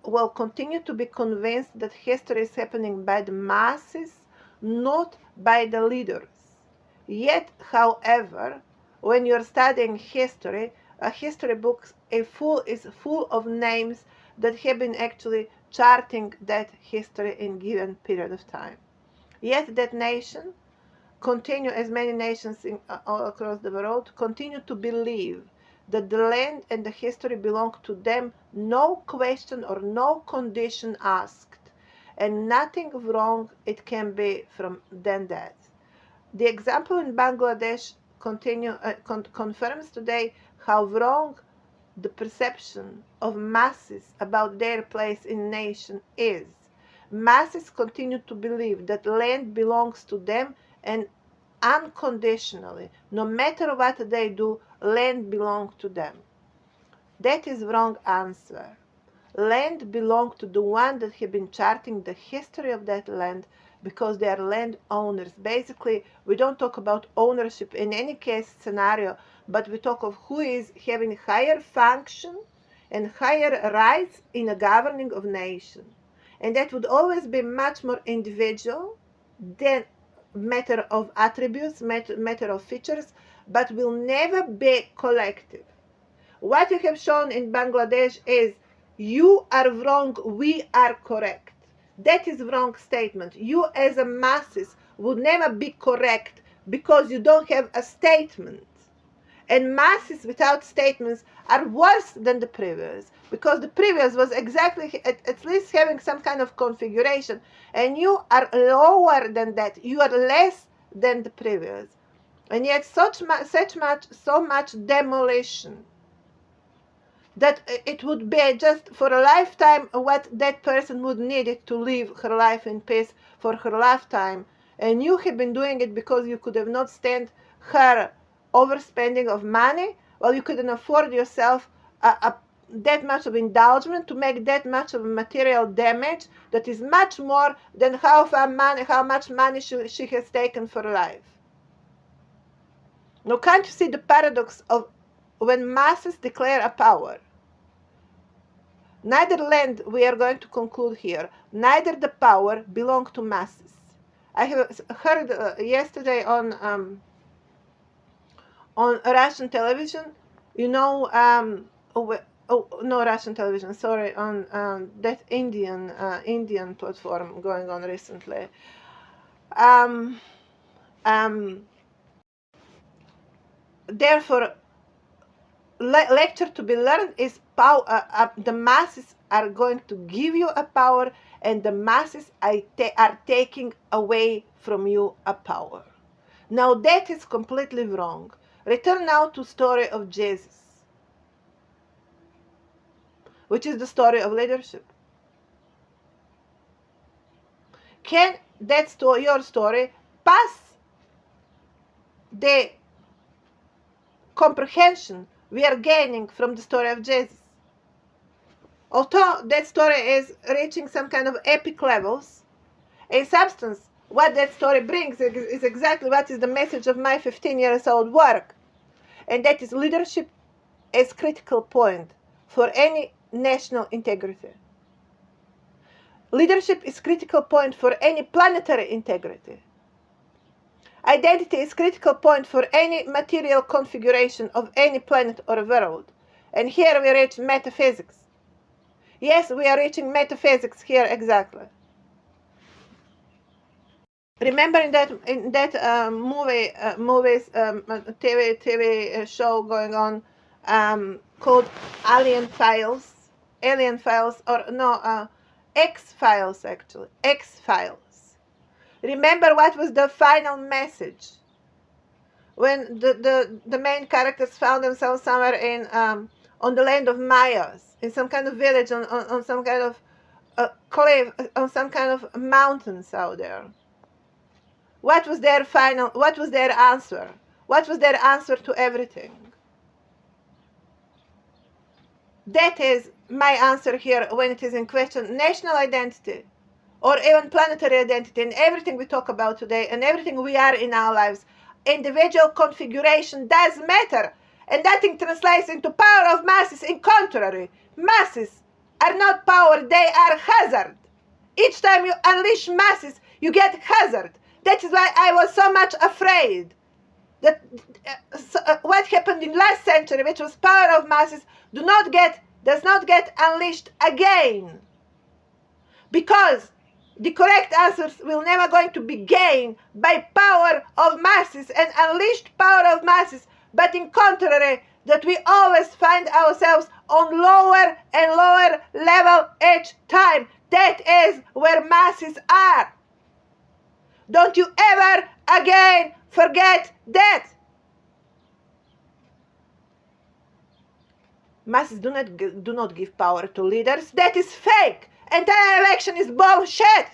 will continue to be convinced that history is happening by the masses, not by the leaders. Yet, however, when you're studying history, a history book is full of names that have been actually charting that history in given period of time. Yet that nation continue, as many nations all across the world, continue to believe that the land and the history belong to them, no question or no condition asked, and nothing wrong it can be from than that. The example in Bangladesh confirms today how wrong the perception of masses about their place in nation is. Masses continue to believe that land belongs to them and unconditionally, no matter what they do, land belongs to them. That is wrong answer. Land belongs to the one that have been charting the history of that land because they are land owners. Basically, we don't talk about ownership in any case scenario, but we talk of who is having higher function and higher rights in a governing of nation. And that would always be much more individual than matter of attributes, matter of features, but will never be collective. What you have shown in Bangladesh is you are wrong, we are correct. That is wrong statement. You as a masses would never be correct because you don't have a statement. And masses without statements are worse than the previous because the previous was exactly at least having some kind of configuration, and you are lower than that. You are less than the previous, and yet so much demolition that it would be just for a lifetime what that person would need it to live her life in peace for her lifetime. And you have been doing it because you could have not stand her overspending of money. Well, you couldn't afford yourself that much of indulgence to make that much of material damage that is much more than how much money she has taken for life. Now, can't you see the paradox of when masses declare a power? Neither land, we are going to conclude here, neither the power belong to masses. I have heard yesterday on Russian television, no Russian television, sorry, on that Indian platform going on recently. Therefore, lecture to be learned is power. The masses are going to give you a power, and the masses are taking away from you a power. Now that is completely wrong. Return now to story of Jesus, which is the story of leadership. Can that story, your story, pass the comprehension we are gaining from the story of Jesus? Although that story is reaching some kind of epic levels, in substance, what that story brings is exactly what is the message of my 15 years old work. And that is leadership is critical point for any national integrity. Leadership is critical point for any planetary integrity. Identity is critical point for any material configuration of any planet or world. And here we reach metaphysics. Yes, we are reaching metaphysics here exactly. Remember in that TV show going on called Alien Files, X-Files actually, X-Files. Remember what was the final message when the main characters found themselves somewhere in on the land of Mayas, in some kind of village on some kind of cliff, on some kind of mountains out there. What was their answer? What was their answer to everything? That is my answer here when it is in question national identity or even planetary identity and everything we talk about today and everything we are in our lives. Individual configuration does matter, and nothing translates into power of masses. In contrary, masses are not power, they are hazard. Each time you unleash masses, you get hazard. That is why I was so much afraid that what happened in last century, which was power of masses, does not get unleashed again, because the correct answers will never going to be gained by power of masses and unleashed power of masses, but in contrary, that we always find ourselves on lower and lower level each time. That is where masses are. Don't you ever again forget that. Masses do not give power to leaders. That is fake. Entire election is bullshit.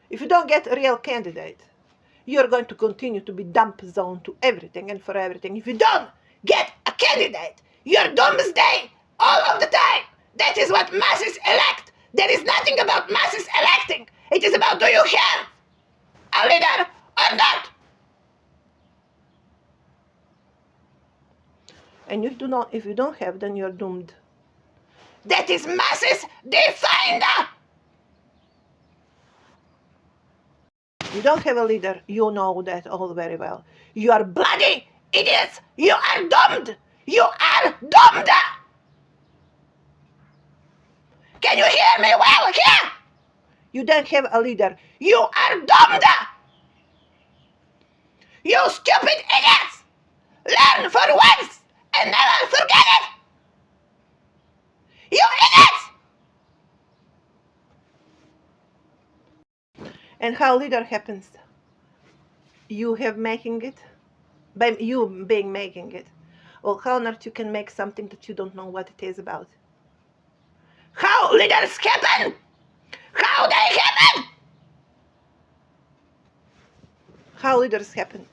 If you don't get a real candidate, you're going to continue to be dump zone to everything and for everything. If you don't get a candidate, you're doomsday all of the time. That is what masses elect. There is nothing about masses electing. It is about, do you have a leader or not? And if you don't have, then you're doomed. That is masses defined. You don't have a leader. You know that all very well. You are bloody idiots. You are doomed. You are doomed. Can you hear me well here? You don't have a leader. You are doomed. You stupid idiots. Learn for once and never forget it. You idiots. And how leader happens? You have making it. By you being making it. Well, how on earth you can make something that you don't know what it is about? How leaders happen? How they happen? How leaders happen?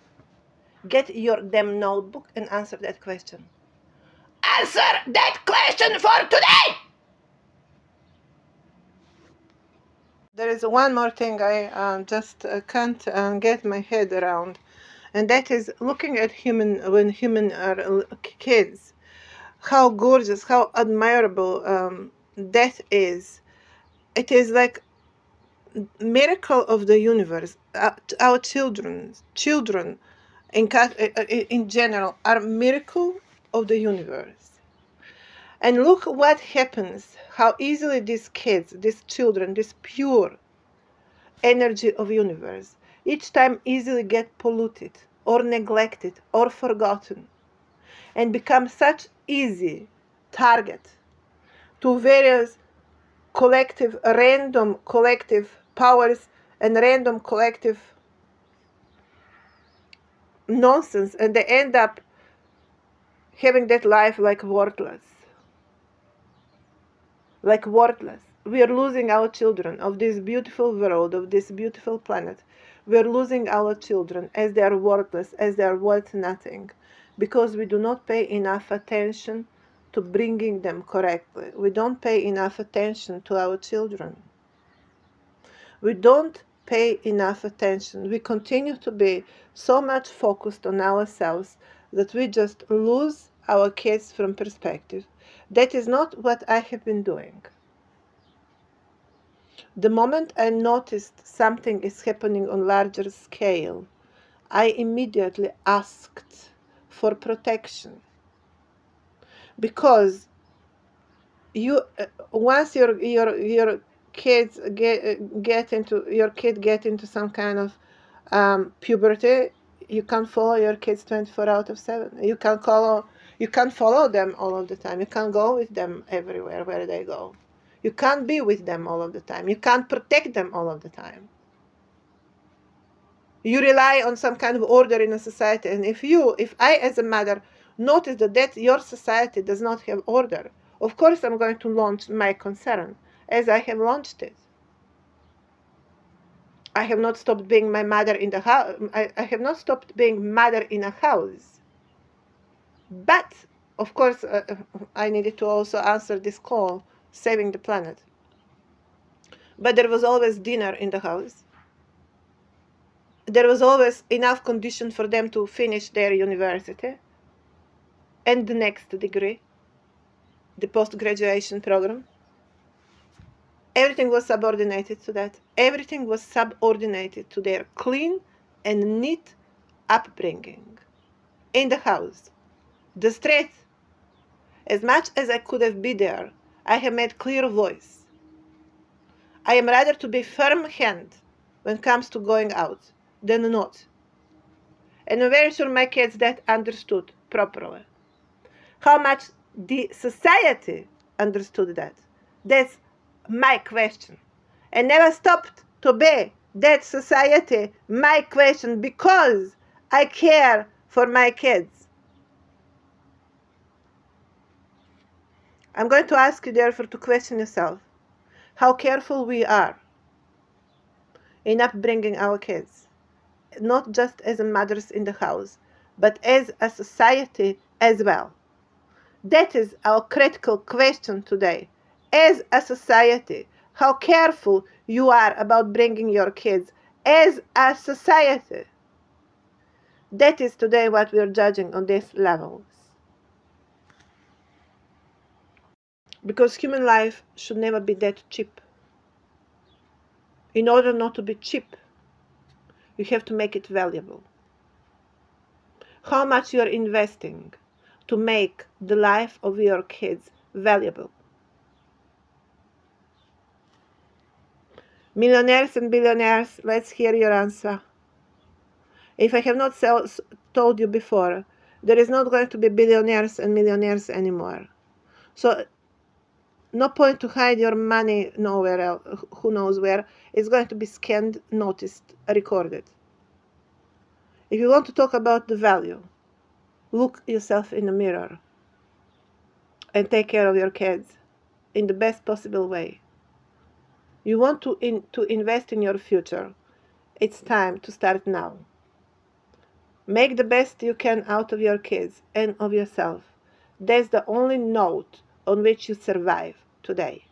Get your damn notebook and answer that question. Answer that question for today! There is one more thing I just can't get my head around, and that is looking at when human are kids, how gorgeous, how admirable death is. It is like miracle of the universe. Our children in general are miracle of the universe. And look what happens, how easily these kids, these children, this pure energy of universe, each time easily get polluted or neglected or forgotten and become such easy target to various random collective powers and random collective nonsense, and they end up having that life like worthless. We are losing our children of this beautiful world, of this beautiful planet. We are losing our children as they are worthless, as they are worth nothing, because we do not pay enough attention to bringing them correctly. We don't pay enough attention to our children. We don't pay enough attention. We continue to be so much focused on ourselves that we just lose our kids from perspective. That is not what I have been doing. The moment I noticed something is happening on larger scale, I immediately asked for protection. Because once your kids get into some kind of puberty, you can't follow your kids 24 out of 7. You can't follow them all of the time. You can't go with them everywhere where they go. You can't be with them all of the time. You can't protect them all of the time. You rely on some kind of order in a society, and if I as a mother notice that your society does not have order, of course I'm going to launch my concern, as I have launched it. I have not stopped being my mother in the house. I have not stopped being mother in a house. But, of course, I needed to also answer this call, saving the planet. But there was always dinner in the house. There was always enough condition for them to finish their university and the next degree, the post-graduation program. Everything was subordinated to that. Everything was subordinated to their clean, and neat upbringing. In the house, the street, as much as I could have been there, I have made clear voice. I am rather to be firm hand when it comes to going out than not. And I'm very sure my kids that understood properly. How much the society understood that. That's my question. And never stopped to be that society my question because I care for my kids. I'm going to ask you therefore to question yourself how careful we are in upbringing our kids, not just as mothers in the house, but as a society as well. That is our critical question today. As a society, how careful you are about bringing your kids as a society. That is today what we are judging on these levels. Because human life should never be that cheap. In order not to be cheap, you have to make it valuable. How much you are investing to make the life of your kids valuable. Millionaires and billionaires, let's hear your answer. If I have not told you before, there is not going to be billionaires and millionaires anymore. So no point to hide your money nowhere else, who knows where. It's going to be scanned, noticed, recorded. If you want to talk about the value, look yourself in the mirror and take care of your kids in the best possible way. You want to invest in your future. It's time to start now. Make the best you can out of your kids and of yourself. That's the only note on which you survive today.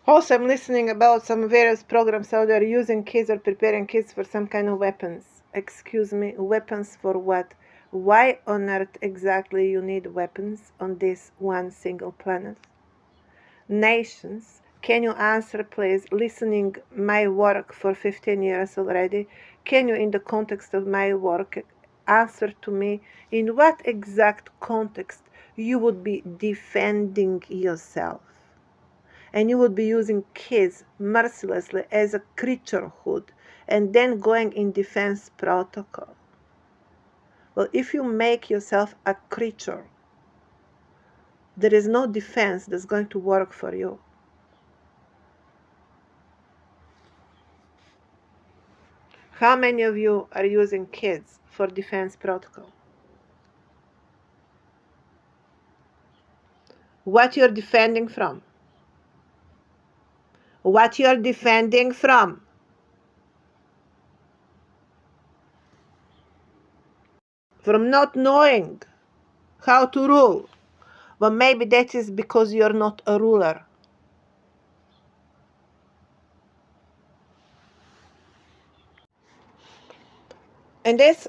Also, I'm listening about some various programs out there using kids or preparing kids for some kind of weapons. Excuse me, weapons for what? Why on earth exactly you need weapons on this one single planet? Nations, can you answer please, listening my work for 15 years already, can you in the context of my work answer to me in what exact context you would be defending yourself? And you would be using kids mercilessly as a creaturehood and then going in defense protocol. Well, if you make yourself a creature, there is no defense that's going to work for you. How many of you are using kids for defense protocol? What you're defending from? What you're defending from? From not knowing how to rule. Well, maybe that is because you're not a ruler. In this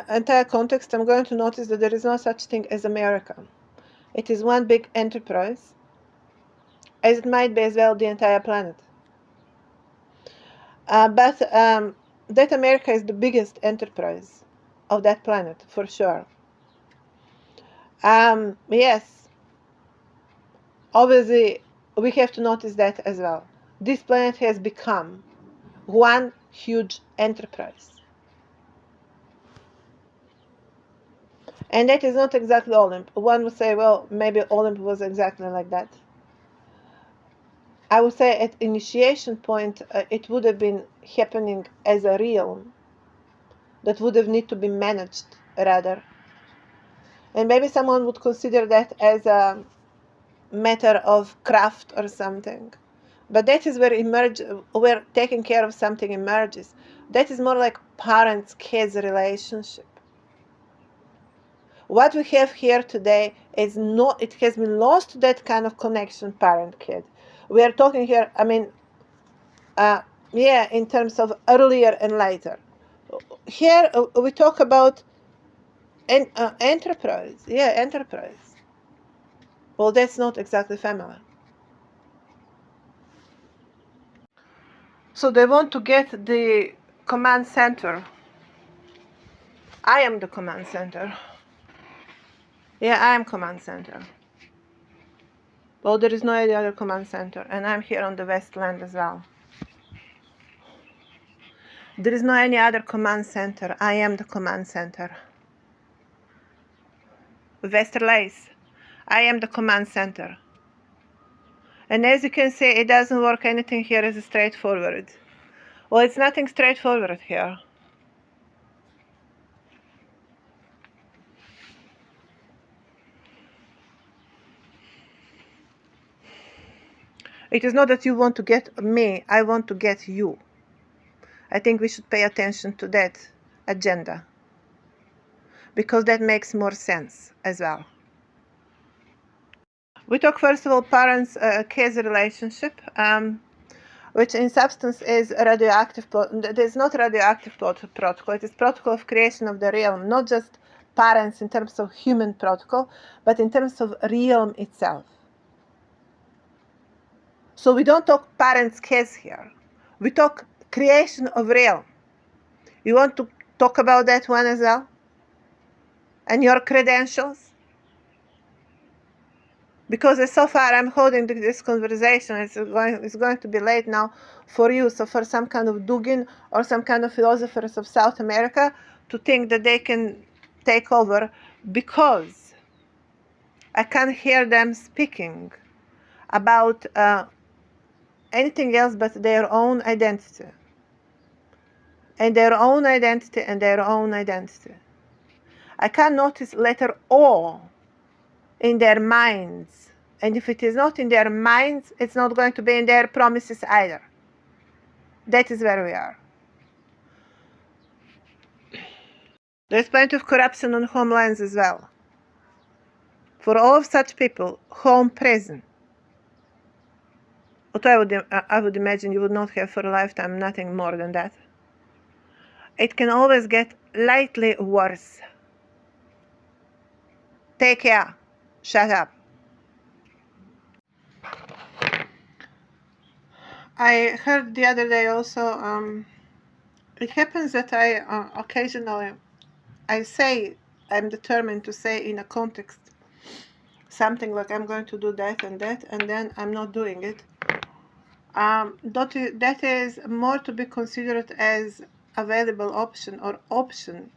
entire context, I'm going to notice that there is no such thing as America. It is one big enterprise, as it might be as well the entire planet. But that America is the biggest enterprise of that planet, for sure. Yes, obviously, we have to notice that as well. This planet has become one huge enterprise. And that is not exactly Olymp. One would say, well, maybe Olymp was exactly like that. I would say at initiation point, it would have been happening as a realm that would have need to be managed rather. And maybe someone would consider that as a matter of craft or something. But that is where taking care of something emerges. That is more like parents-kids relationship. What we have here today is not, it has been lost that kind of connection parent-kid. We are talking here, I mean, in terms of earlier and later. Here we talk about enterprise. Yeah, enterprise. Well, that's not exactly family. So they want to get the command center. I am the command center. Yeah, I am command center. Well, there is no any other command center, and I'm here on the Westland as well. There is no any other command center. I am the command center. Westerlace. I am the command center. And as you can see, it doesn't work. Anything here is straightforward. Well, it's nothing straightforward here. It is not that you want to get me. I want to get you. I think we should pay attention to that agenda, because that makes more sense as well. We talk first of all parents-case relationship, which in substance is radioactive. There's not radioactive protocol. It is protocol of creation of the realm, not just parents in terms of human protocol, but in terms of realm itself. So we don't talk parents' case here. We talk creation of realm. You want to talk about that one as well? And your credentials? Because so far I'm holding this conversation, it's going to be late now for you. So for some kind of Dugin or some kind of philosophers of South America to think that they can take over, because I can't hear them speaking about anything else but their own identity. And their own identity and their own identity. I can notice letter O in their minds. And if it is not in their minds, it's not going to be in their promises either. That is where we are. There's plenty of corruption on homelands as well. For all of such people, home prison. What I would imagine you would not have for a lifetime, nothing more than that. It can always get slightly worse. Take care. Shut up. I heard the other day also, it happens that I occasionally, I'm determined to say in a context something like I'm going to do that, and then I'm not doing it. That is more to be considered as available option or option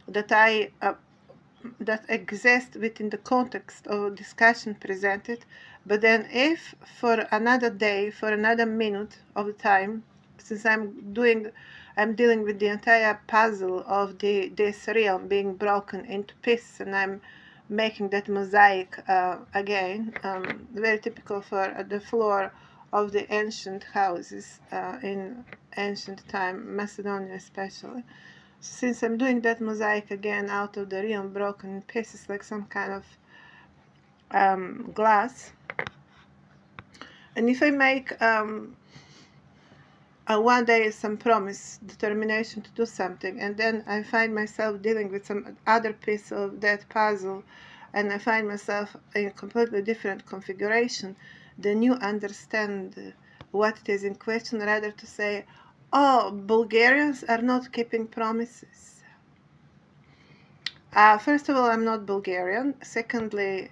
that that exists within the context of discussion presented. But then if for another day, for another minute of time, since I'm dealing with the entire puzzle of this realm being broken into pieces, and I'm making that mosaic again, very typical for the floor of the ancient houses in ancient time, Macedonia especially. Since I'm doing that mosaic again out of the realm broken in pieces like some kind of glass, and if I make one day some promise, determination to do something, and then I find myself dealing with some other piece of that puzzle, and I find myself in a completely different configuration, then you understand what it is in question, rather to say, oh, Bulgarians are not keeping promises. First of all, I'm not Bulgarian. Secondly,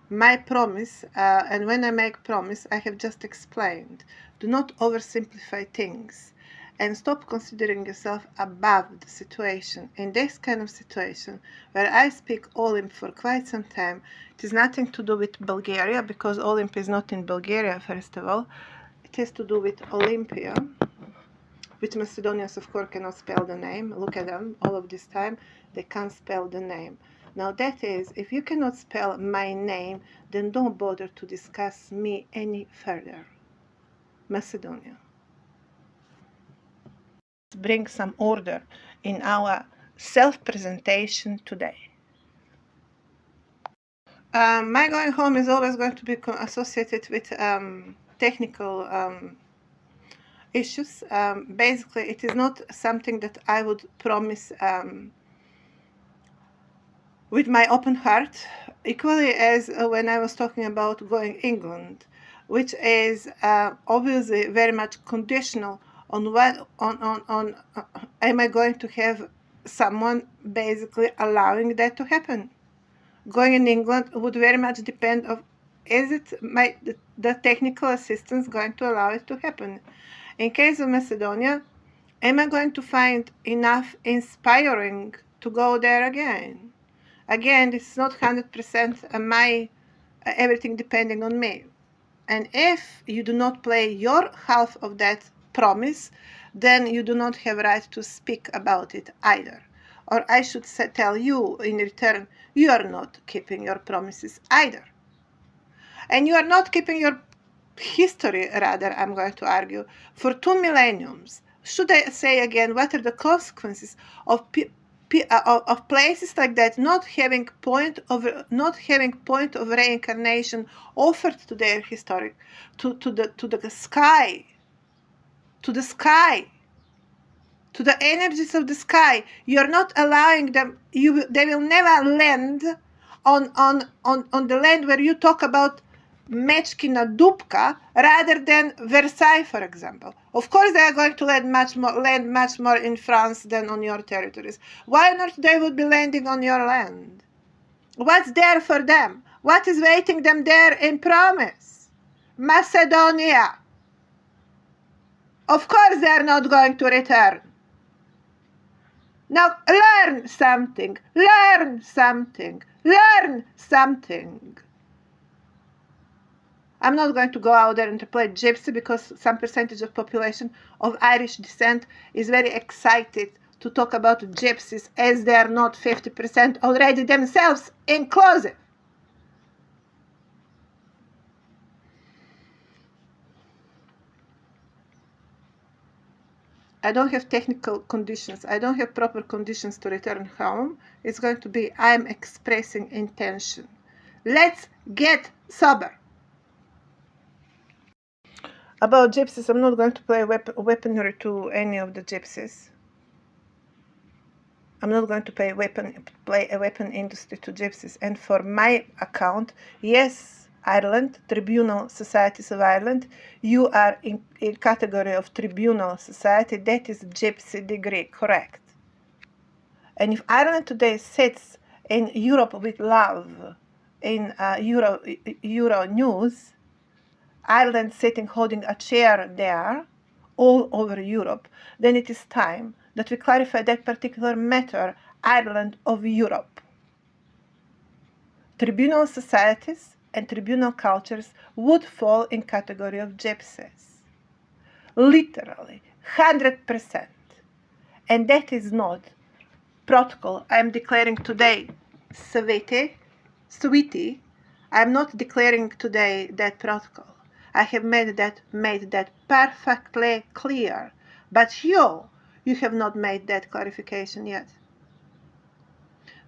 my promise, and when I make promise, I have just explained. Do not oversimplify things and stop considering yourself above the situation. In this kind of situation, where I speak Olymp for quite some time, it is nothing to do with Bulgaria, because Olymp is not in Bulgaria, first of all. It has to do with Olympia, which Macedonians, of course, cannot spell the name. Look at them, all of this time, they can't spell the name. Now that is, if you cannot spell my name, then don't bother to discuss me any further. Macedonia. Bring some order in our self-presentation today. My going home is always going to be associated with technical issues. Basically, it is not something that I would promise with my open heart, equally as when I was talking about going England. which is obviously very much conditional on what on am I going to have someone basically allowing that to happen. Going in England would very much depend of is it the technical assistance going to allow it to happen. In case of Macedonia, am I going to find enough inspiring to go there again? Again, this is not 100% my everything depending on me. And if you do not play your half of that promise, then you do not have right to speak about it either. Or I should tell you in return, you are not keeping your promises either. And you are not keeping your history, rather, I'm going to argue, for 2 millenniums. Should I say again, what are the consequences of of places like that not having point of reincarnation offered to their historic to the sky, to the sky, to the energies of the sky? You're not allowing them. They will never land on the land where you talk about Mechkina Dubka rather than Versailles, for example. Of course, they are going to land much more in France than on your territories. Why not they would be landing on your land? What's there for them? What is waiting them there in promise? Macedonia. Of course, they are not going to return. Now learn something, learn something, learn something. I'm not going to go out there and to play gypsy because some percentage of population of Irish descent is very excited to talk about gypsies as they are not 50% already themselves inclusive. I don't have technical conditions. I don't have proper conditions to return home. It's going to be I'm expressing intention. Let's get sober. About gypsies, I'm not going to play weaponry to any of the gypsies. I'm not going to play a weapon industry to gypsies. And for my account, yes, Ireland, Tribunal Societies of Ireland, you are in category of Tribunal Society. That is gypsy degree, correct. And if Ireland today sits in Europe with love, in Euro News, Ireland sitting holding a chair there, all over Europe, then it is time that we clarify that particular matter, Ireland of Europe. Tribunal societies and tribunal cultures would fall in category of gypsies. Literally, 100%. And that is not protocol I'm declaring today, sweetie. I'm not declaring today that protocol. I have made that perfectly clear. But you have not made that clarification yet.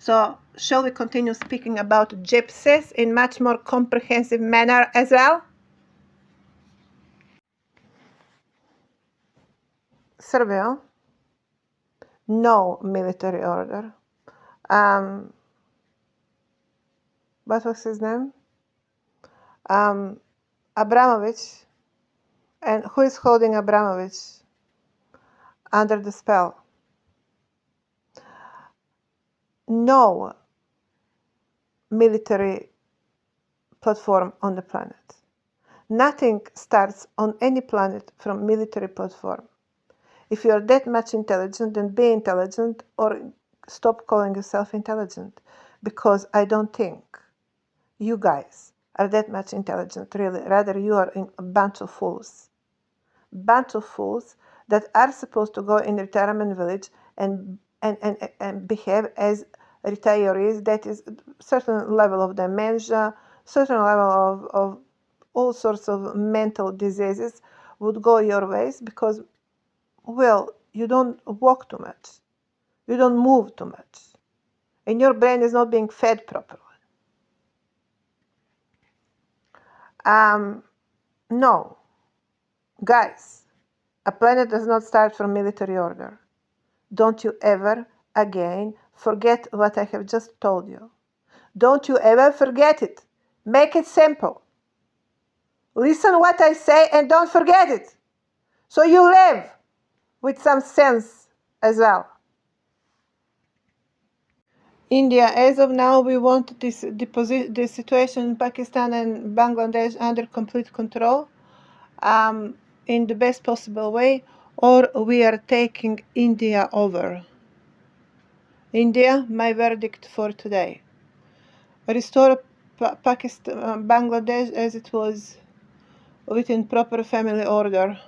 So, shall we continue speaking about gypsies in much more comprehensive manner as well? Serbia, no military order. What was his name? Abramovich. And who is holding Abramovich under the spell? No military platform on the planet. Nothing starts on any planet from military platform. If you are that much intelligent, then be intelligent or stop calling yourself intelligent, because I don't think you guys are that much intelligent, really. Rather, you are a bunch of fools. Bunch of fools that are supposed to go in retirement village and behave as retirees. That is certain level of dementia, certain level of all sorts of mental diseases would go your ways because, well, you don't walk too much. You don't move too much. And your brain is not being fed properly. No. Guys, a planet does not start from military order. Don't you ever again forget what I have just told you. Don't you ever forget it. Make it simple. Listen what I say and don't forget it. So you live with some sense as well. India, as of now, we want the situation in Pakistan and Bangladesh under complete control in the best possible way, or we are taking India over. India, my verdict for today. Restore Pakistan, Bangladesh as it was within proper family order.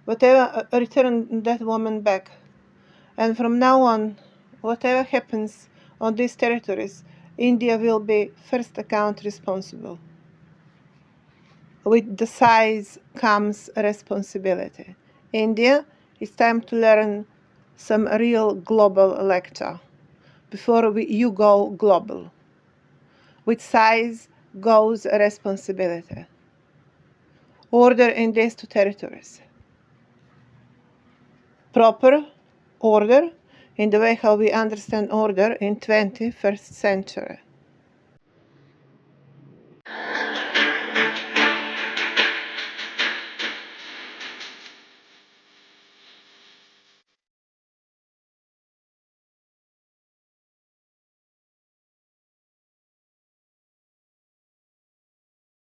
Whatever, return that woman back. And from now on, whatever happens on these territories, India will be first account responsible. With the size comes responsibility. India, it's time to learn some real global lecture before you go global. With size goes responsibility. Order in these two territories. Proper order in the way how we understand order in 21st century.